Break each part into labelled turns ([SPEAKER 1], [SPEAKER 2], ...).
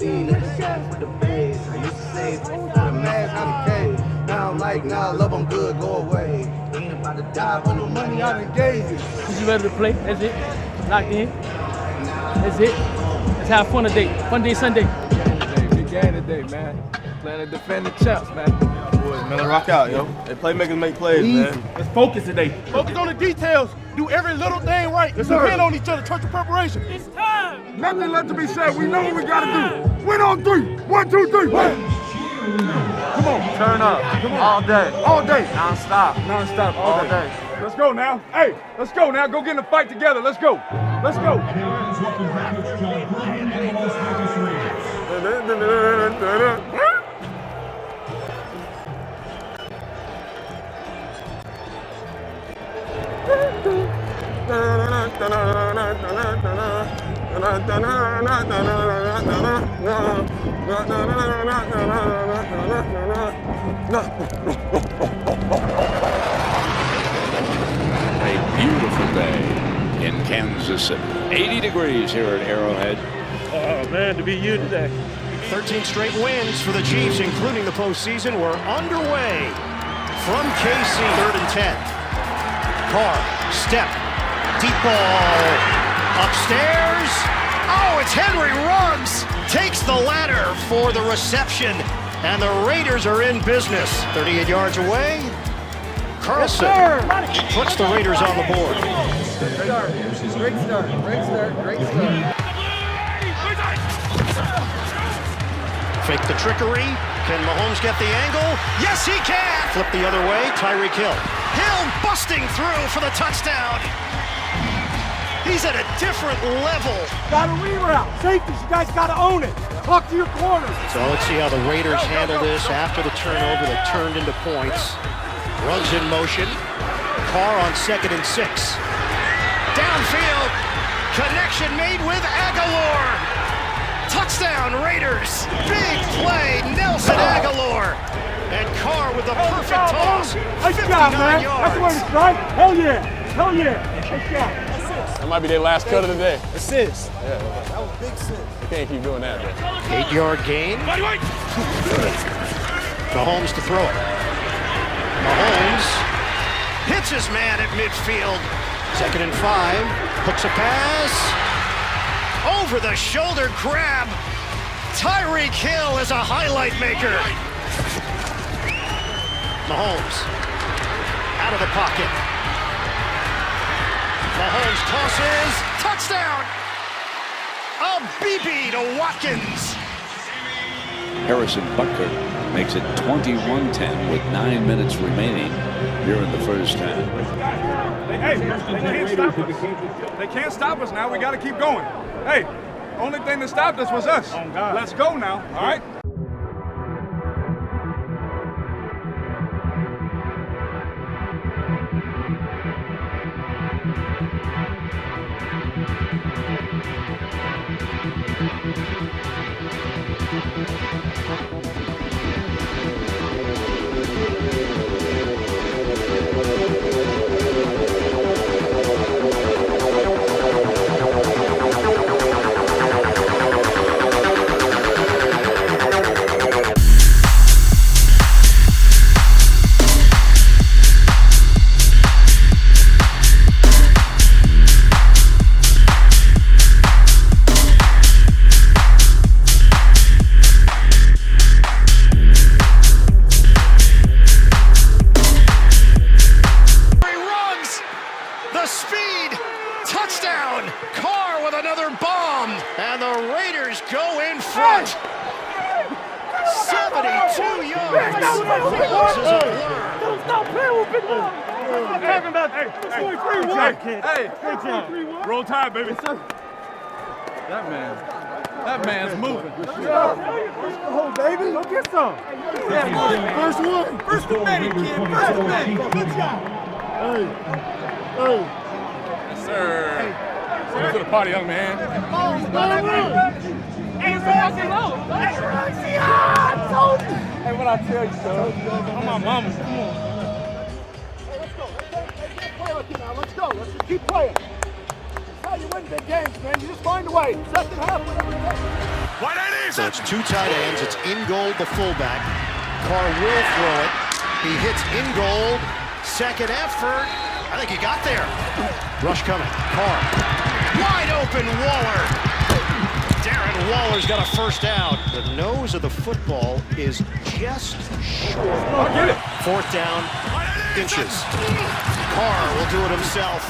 [SPEAKER 1] see the shots with the bass. I used to say, for the mask, not the cage. Now I'm like, nah, love, I'm good, go away. Ain't about to die for no money, I done gave it.
[SPEAKER 2] Is you ready to play? That's it. Locked in. That's it. Let's have fun today. Fun day Sunday.
[SPEAKER 3] Big game today, man. Playing to defend the champs, man. Boys, man, let's rock out, yo. Hey, playmakers make plays, man.
[SPEAKER 2] Let's focus today.
[SPEAKER 4] Focus on the details. Do every little thing right. Let's depend on each other. Church of preparation.
[SPEAKER 2] It's time.
[SPEAKER 4] Nothing left to be said. We know what we gotta do. Win on three. 1, 2, 3. Win. Come on.
[SPEAKER 3] Turn up. Come on. All day.
[SPEAKER 4] All day.
[SPEAKER 3] Non-stop.
[SPEAKER 4] Non-stop. All day. Let's go now. Hey, let's go now. Go get in the fight together. Let's go. Let's go.
[SPEAKER 5] A beautiful day in Kansas City. 80 degrees here at Arrowhead.
[SPEAKER 2] Oh, man, to be you today.
[SPEAKER 6] 13 straight wins for the Chiefs, including the postseason. We're underway from KC. 3rd and 10. Carr, step, deep ball, upstairs. Oh, it's Henry Ruggs. Takes the ladder for the reception, and the Raiders are in business. 38 yards away. Carlson puts the Raiders on the board.
[SPEAKER 3] Great start. Great start. Great start. Great start.
[SPEAKER 6] Fake the trickery. Can Mahomes get the angle? Yes, he can! Flip the other way. Tyreek Hill. Hill busting through for the touchdown. He's at a different level.
[SPEAKER 4] Got a reroute. Safeties, you guys got to own it. Talk to your corners.
[SPEAKER 6] So let's see how the Raiders handle this after the turnover that turned into points. Ruggs in motion. Carr on 2nd and 6. Downfield. Connection made with Aguilar. Touchdown Raiders. Big play, Nelson Aguilar. And Carr with the perfect toss. 59 yards.
[SPEAKER 4] That's the way to strike. Hell yeah. Hell yeah. Good shot.
[SPEAKER 3] That might be their last cut of the day.
[SPEAKER 4] Assist.
[SPEAKER 3] Yeah. That was big assist. You can't keep doing that, man.
[SPEAKER 6] 8-yard gain. Mahomes to throw it. Mahomes hits his man at midfield. 2nd and 5. Hooks a pass. Over the shoulder grab. Tyreek Hill is a highlight maker. Mahomes out of the pocket. Mahomes tosses. Touchdown. A BB to Watkins.
[SPEAKER 5] Harrison Butker makes it 21-10 with 9 minutes remaining here in the first half.
[SPEAKER 4] Hey, they can't stop us. They can't stop us now. We got to keep going. Hey, only thing that stopped us was us. Let's go now, all right?
[SPEAKER 6] Touchdown! Carr with another bomb, and the Raiders go in front. 72 yards.
[SPEAKER 4] Don't stop playing with Big Mom. I'm talking about. Hey, roll tide, baby.
[SPEAKER 3] That man's moving.
[SPEAKER 4] Oh, baby, go get some. First one. First and many, kid. First and many. Good job. Hey.
[SPEAKER 3] Yes, sir. Welcome to the party, young man.
[SPEAKER 4] Hey, what I tell you, son? I'm my mama. Come on. Hey, let's go. Let's play like you now. Let's go. Let's just keep playing. That's how you win big games, man. You just find a way. Second half, whatever it takes.
[SPEAKER 6] So it's two tight ends. It's Ingold, the fullback. Carr will throw it. He hits Ingold. Second effort. I think he got there. Rush coming. Carr. Wide open Waller. Darren Waller's got a first down. The nose of the football is just short. Fourth down, inches. Carr will do it himself.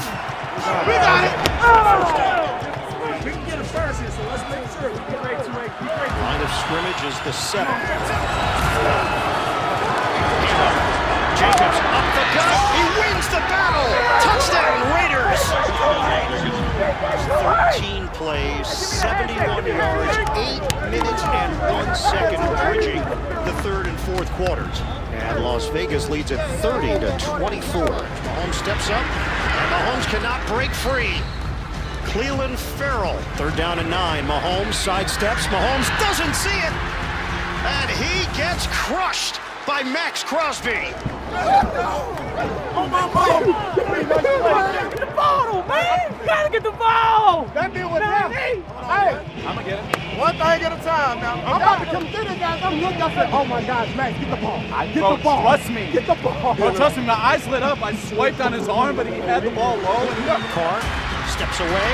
[SPEAKER 1] We got it!
[SPEAKER 2] We can get a first here, so let's make sure we get ready to make
[SPEAKER 6] Line of scrimmage is the 7. Jacobs up the gut. He wins the battle. Touchdown Raiders. 13 plays, 71 yards, 8 minutes and 1 second bridging the third and fourth quarters. And Las Vegas leads at 30-24. Mahomes steps up, and Mahomes cannot break free. Cleveland Farrell, third down and 9. Mahomes sidesteps. Mahomes doesn't see it, and he gets crushed by Max Crosby.
[SPEAKER 2] Oh my ball! Get the ball, man! You gotta get the ball!
[SPEAKER 1] That deal was now. Hey,
[SPEAKER 3] I'm gonna get it.
[SPEAKER 1] one thing at a time now. I'm about to come get it, guys. I'm looking. I said, oh my gosh, Max, get the ball. Get
[SPEAKER 3] Bro,
[SPEAKER 1] the ball.
[SPEAKER 3] trust me.
[SPEAKER 1] Get the ball.
[SPEAKER 3] Bro, trust me, my eyes lit up. I swiped on his arm, but he had the ball low. And
[SPEAKER 6] Carr steps away.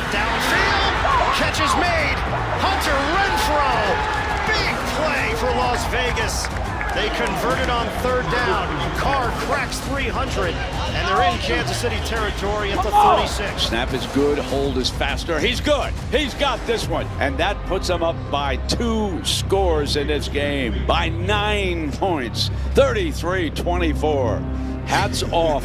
[SPEAKER 6] Downfield. Catch is made. Hunter Renfrow. Big play for Las Vegas. They converted on third down. Carr cracks 300, and they're in Kansas City territory at the 36.
[SPEAKER 5] Snap is good, hold is faster. He's good. He's got this one. And that puts him up by 2 scores in this game. By 9 points. 33-24. Hats off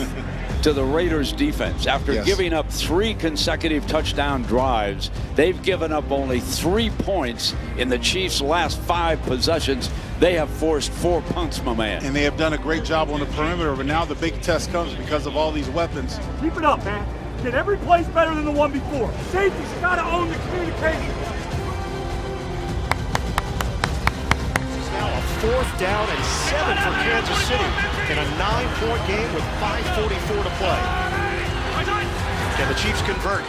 [SPEAKER 5] to the Raiders defense. After giving up 3 consecutive touchdown drives, they've given up only 3 points in the Chiefs' last 5 possessions. They have forced 4 punts, my man.
[SPEAKER 7] And they have done a great job on the perimeter, but now the big test comes because of all these weapons.
[SPEAKER 8] Keep it up, man. Get every place better than the one before. Safety's got to own the communication.
[SPEAKER 6] It's now a 4th down and 7 for Kansas City in a 9-point game with 5:44 to play. Can the Chiefs convert?